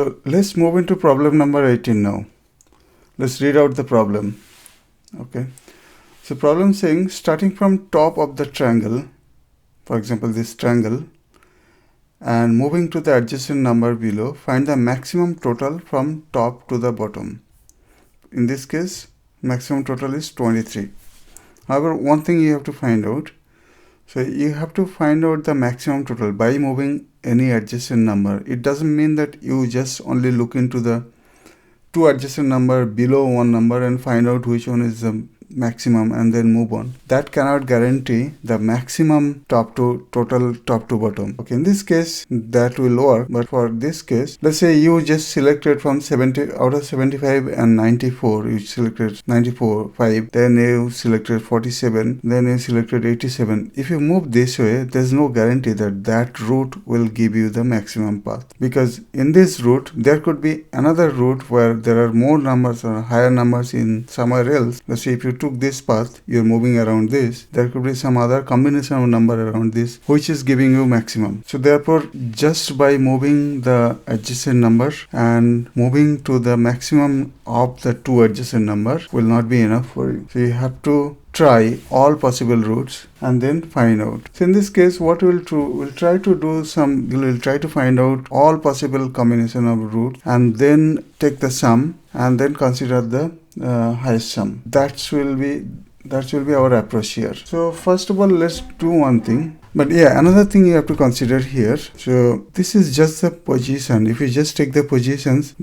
So let's move into problem number 18 now. Let's read out the problem. Okay. So problem saying starting from top of the triangle, for example this triangle, and moving to the adjacent number below, find the maximum total from top to the bottom. In this case, maximum total is 23. However, one thing you have to find out. So you have to find out the maximum total by moving any adjacent number. It doesn't mean that you just only look into the two adjacent number below one number and find out which one is the maximum and then move on. That cannot guarantee the maximum total top to bottom. Okay, in this case that will work, but for this case, let's say you just selected from 70 out of 75 and 94, you selected 5, then you selected 47, then you selected 87. If you move this way, there's no guarantee that that route will give you the maximum path, because in this route there could be another route where there are more numbers or higher numbers in somewhere else. Let's say if you took this path, you're moving around this, there could be some other combination of number around this which is giving you maximum. So therefore, just by moving the adjacent number and moving to the maximum of the two adjacent numbers will not be enough for you. So you have to try all possible routes and then find out. So in this case, what we'll try to find out all possible combination of routes and then take the sum and then consider the highest sum. That will be our approach here. So first of all, let's do one thing. But yeah, another thing you have to consider here. So this is just the position. If you just take the positions,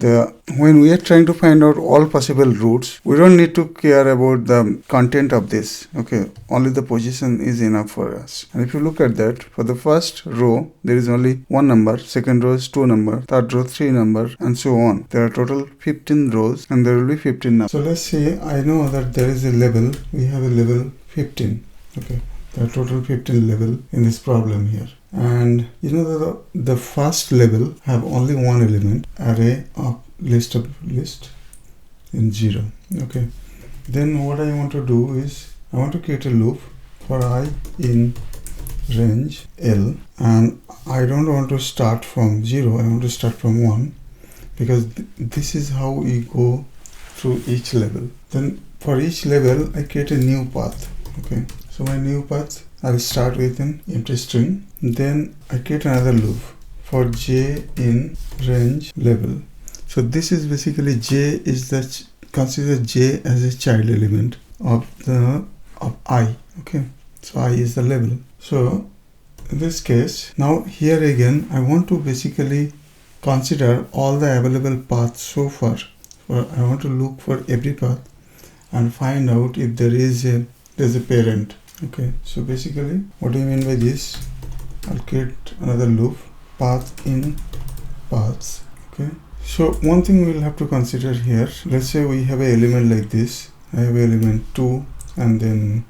when we are trying to find out all possible routes, we don't need to care about the content of this. Okay, only the position is enough for us. And if you look at that, for the first row, there is only one number. Second row is 2 number. Third row 3 number, and so on. There are total 15 rows, and there will be 15 numbers. So let's say I know that there is a level. We have a level 15. Okay. There are total 15 level in this problem here, and you know that the first level have only one element, array of list in 0. Okay, then what I want to do is I want to create a loop for I in range L, and I don't want to start from 0, I want to start from 1, because this is how we go through each level. Then for each level I create a new path. Okay, so my new path, I will start with an empty string. Then I create another loop for j in range level. So this is basically j is consider j as a child element of I. Okay, so I is the level. So in this case, now here again, I want to basically consider all the available paths so far. So I want to look for every path and find out if there's a parent. Okay, so basically what do you mean by this? I'll create another loop, path in paths. Okay, so one thing we'll have to consider here, let's say we have an element like this. I have element 2, and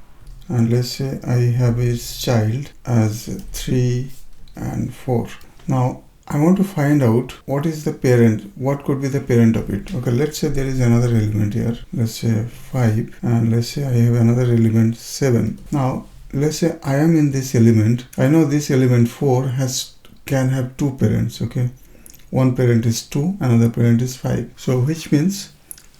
let's say I have its child as 3 and 4. Now I want to find out what is the parent, what could be the parent of it. Okay, let's say there is another element here, let's say 5, and let's say I have another element 7. Now let's say I am in this element. I know this element 4 can have two parents. Okay, one parent is 2, another parent is 5. So which means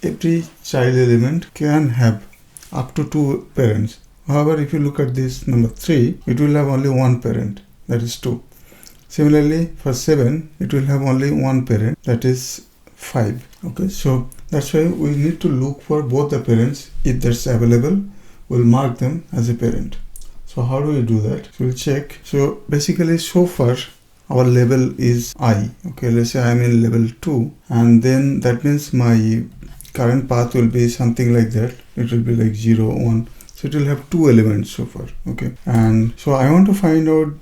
every child element can have up to 2 parents. However, if you look at this number 3, it will have only one parent, that is 2. Similarly, for 7, it will have only one parent, that is 5. Okay, so that's why we need to look for both the parents. If that's available, we'll mark them as a parent. So how do we do that? So we'll check. So basically, so far our level is I. Okay, let's say I'm in level 2, and then that means my current path will be something like that. It will be like 0, 1. So it will have 2 elements so far. Okay, and so I want to find out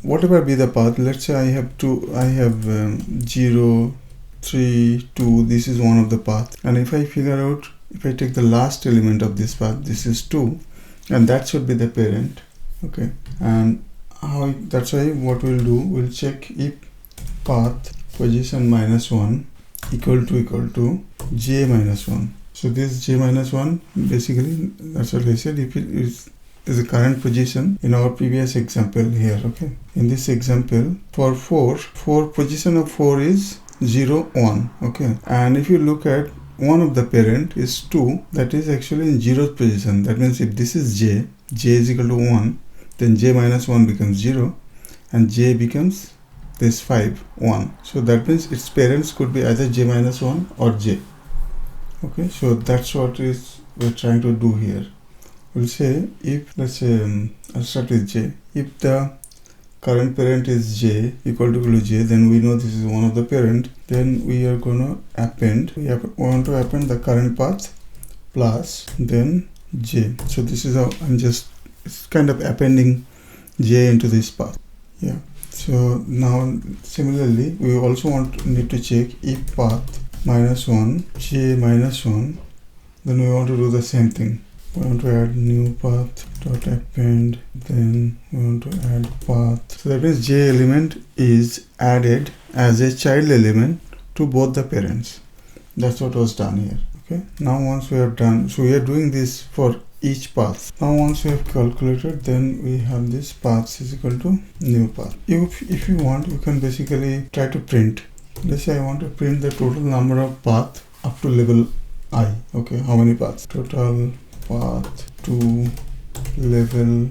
whatever be the path. Let's say I have 0, 3, 2. This is one of the path, and if I take the last element of this path, this is 2, and that should be the parent. Okay, and that's why what we'll do, we'll check if path position -1 equal to j -1. So this j -1, basically that's what I said, if it is the current position in our previous example here. Okay, in this example for 4 position of 4 is 0, 1. Okay, and if you look at one of the parent is 2, that is actually in 0th position. That means if this is j is equal to 1, then j minus 1 becomes 0 and j becomes this 5, 1. So that means its parents could be either j minus 1 or j. Okay, so that's what we're trying to do here. We'll say if, let's say, I'll start with j. If the current parent is j equal to j, then we know this is one of the parent. Then we are gonna append. We want to append the current path plus then j. So this is how it's kind of appending j into this path. Yeah. So now similarly, we also need to check if path minus 1, j minus 1. Then we want to do the same thing. We want to add new path dot append, then we want to add path. So that means j element is added as a child element to both the parents. That's what was done here. Okay, now once we are done, so we are doing this for each path. Now once we have calculated, then we have this path is equal to new path. If you want, you can basically try to print. Let's say I want to print the total number of paths up to level I. Okay, how many paths? Total path to level,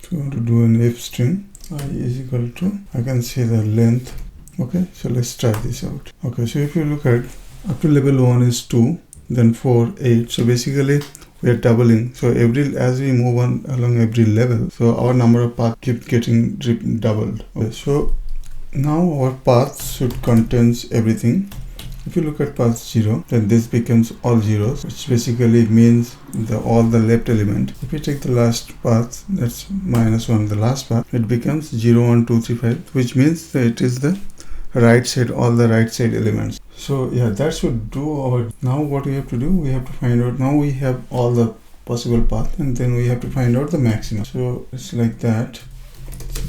so I want to do an if string, I is equal to, I can say the length. Okay, so let's try this out. Okay, so if you look at up to level 1 is 2, then 4, 8. So basically we are doubling. So as we move on along every level, so our number of paths keep getting doubled. Okay, so now our path should contains everything. If you look at path 0, then this becomes all zeros, which basically means all the left element. If you take the last path, that's minus 1, the last path, it becomes 0, 1, 2, 3, 5, which means that it is the right side, all the right side elements. So yeah, that should do our. Now what we have to do, we have to find out. Now we have all the possible paths, and then we have to find out the maximum. So it's like that.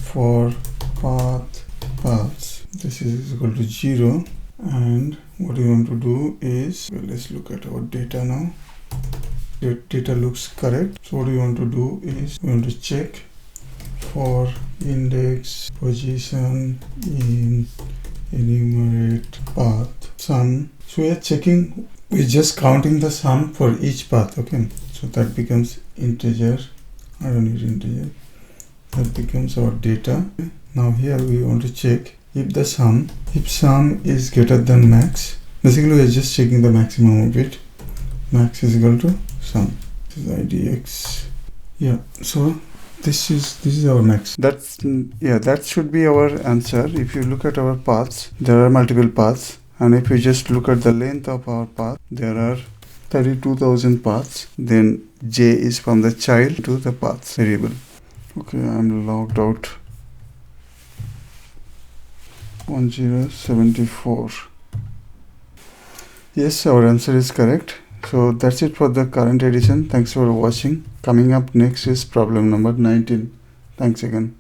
For paths, this is equal to 0. And what we want to do is, well, let's look at our data now. The data looks correct. So what we want to do is, we want to check for index position in enumerate path sum. So we are checking, we're just counting the sum for each path. Okay, so that becomes integer. I don't need integer. That becomes our data. Now here we want to check if sum is greater than max. Basically we are just checking the maximum of it. Max is equal to sum. This is idx. Yeah, so this is our max. That should be our answer. If you look at our paths, there are multiple paths, and if you just look at the length of our path, there are 32,000 paths. Then j is from the child to the paths variable. Okay, I'm logged out. 1074. Yes, our answer is correct. So that's it for the current edition. Thanks for watching. Coming up next is problem number 19. Thanks again.